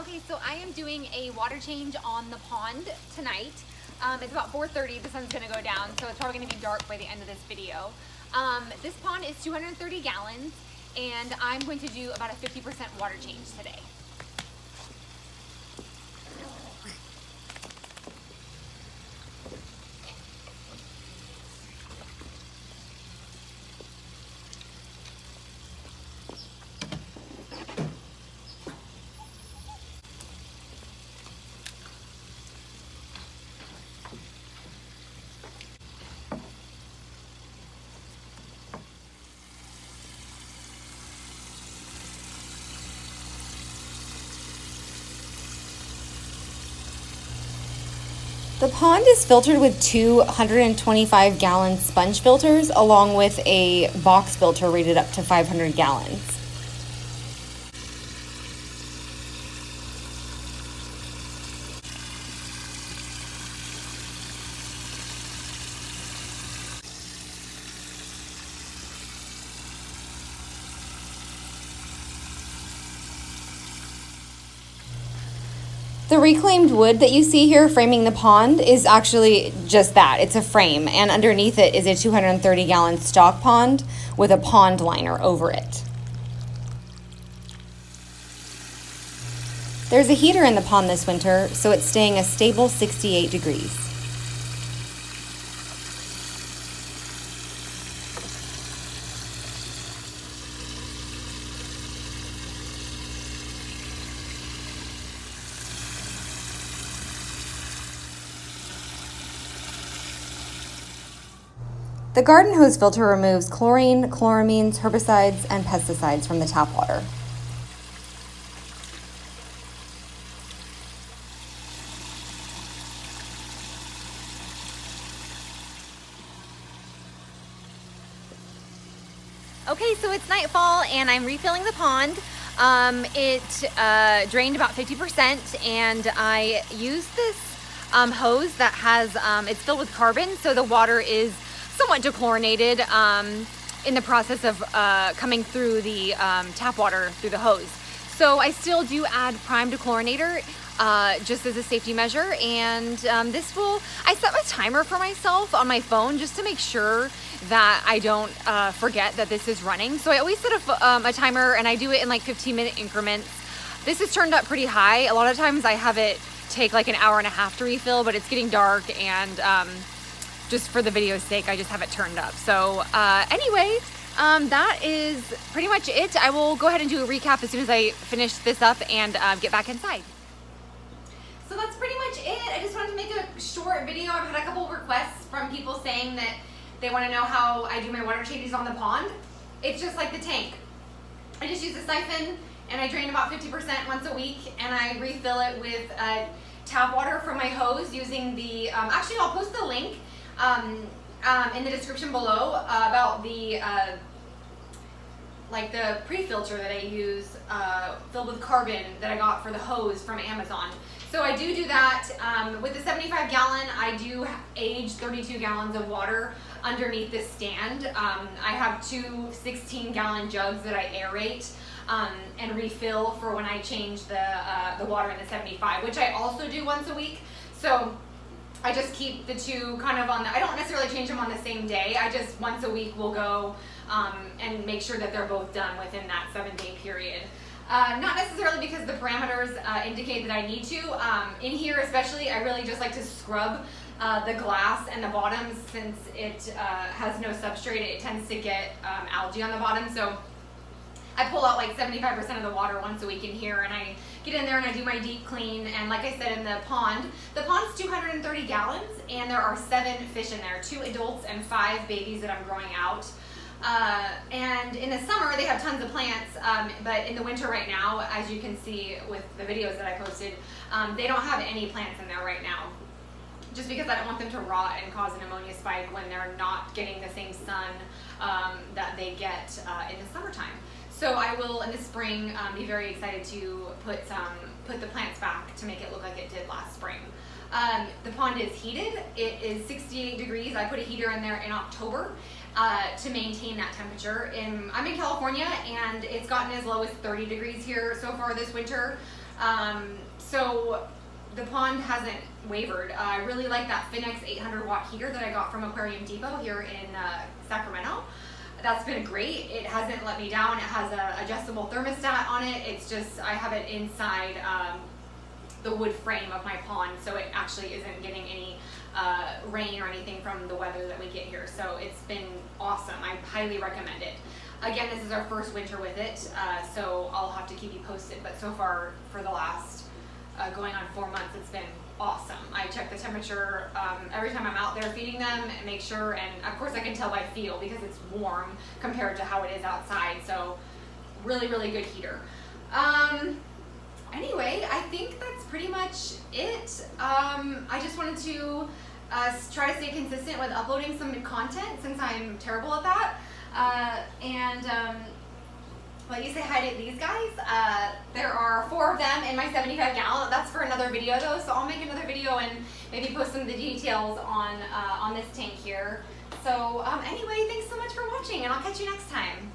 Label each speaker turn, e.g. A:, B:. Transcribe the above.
A: Okay, so I am doing a water change on the pond tonight. It's about 4:30, the sun's gonna go down, so it's probably gonna be dark by the end of this video. This pond is 230 gallons, and I'm going to do about a 50% water change today.
B: The pond is filtered with two 125-gallon sponge filters along with a box filter rated up to 500 gallons. The reclaimed wood that you see here framing the pond is actually just that. It's a frame, and underneath it is a 230-gallon stock pond with a pond liner over it. There's a heater in the pond this winter, so it's staying a stable 68 degrees. The garden hose filter removes chlorine, chloramines, herbicides, and pesticides from the tap water.
A: Okay, so it's nightfall and I'm refilling the pond. It drained about 50%, and I used this hose that has, it's filled with carbon, so the water is somewhat dechlorinated in the process of coming through the tap water through the hose. So I still do add prime dechlorinator just as a safety measure, and I set a timer for myself on my phone just to make sure that I don't forget that this is running. So I always set a timer, and I do it in like 15-minute increments. This is turned up pretty high. A lot of times I have it take like an hour and a half to refill, but it's getting dark, and just for the video's sake, I just have it turned up. So anyway, that is pretty much it. I will go ahead and do a recap as soon as I finish this up and get back inside. So that's pretty much it. I just wanted to make a short video. I've had a couple requests from people saying that they want to know how I do my water changes on the pond. It's just like the tank. I just use a siphon, and I drain about 50% once a week, and I refill it with tap water from my hose using the, actually I'll post the link in the description below about the like the pre-filter that I use filled with carbon that I got for the hose from Amazon. So I do that with the 75-gallon. I do age 32 gallons of water underneath this stand. I have two 16-gallon jugs that I aerate and refill for when I change the water in the 75, which I also do once a week. So I just keep the two kind of I don't necessarily change them on the same day. I just once a week will go and make sure that they're both done within that 7-day period. Not necessarily because the parameters indicate that I need to. In here especially, I really just like to scrub the glass and the bottoms, since it has no substrate. It tends to get algae on the bottom. So I pull out like 75% of the water once a week in here, and I get in there and I do my deep clean. And like I said, in the pond's 230 gallons, and there are 7 fish in there, 2 adults and 5 babies that I'm growing out. And in the summer they have tons of plants, but in the winter right now, as you can see with the videos that I posted, they don't have any plants in there right now, just because I don't want them to rot and cause an ammonia spike when they're not getting the same sun that they get in the summertime. So I will, in the spring, be very excited to put the plants back to make it look like it did last spring. The pond is heated. It is 68 degrees. I put a heater in there in October to maintain that temperature. I'm in California, and it's gotten as low as 30 degrees here so far this winter. So the pond hasn't wavered. I really like that Finex 800 watt heater that I got from Aquarium Depot here in Sacramento. That's been great. It hasn't let me down. It has a adjustable thermostat on it. It's just, I have it inside the wood frame of my pond, so it actually isn't getting any rain or anything from the weather that we get here. So it's been awesome. I highly recommend it. Again, this is our first winter with it, so I'll have to keep you posted. But so far, for the last going on 4 months, it's been awesome. I check the temperature every time I'm out there feeding them and make sure, and of course I can tell by feel because it's warm compared to how it is outside. So really, really good heater. Anyway, I think that's pretty much it. I just wanted to try to stay consistent with uploading some content since I'm terrible at that. Let you say hi to these guys. There are 4 of them in my 75 gallon. That's for another video though, so I'll make another video and maybe post some of the details on this tank here. So anyway, thanks so much for watching, and I'll catch you next time.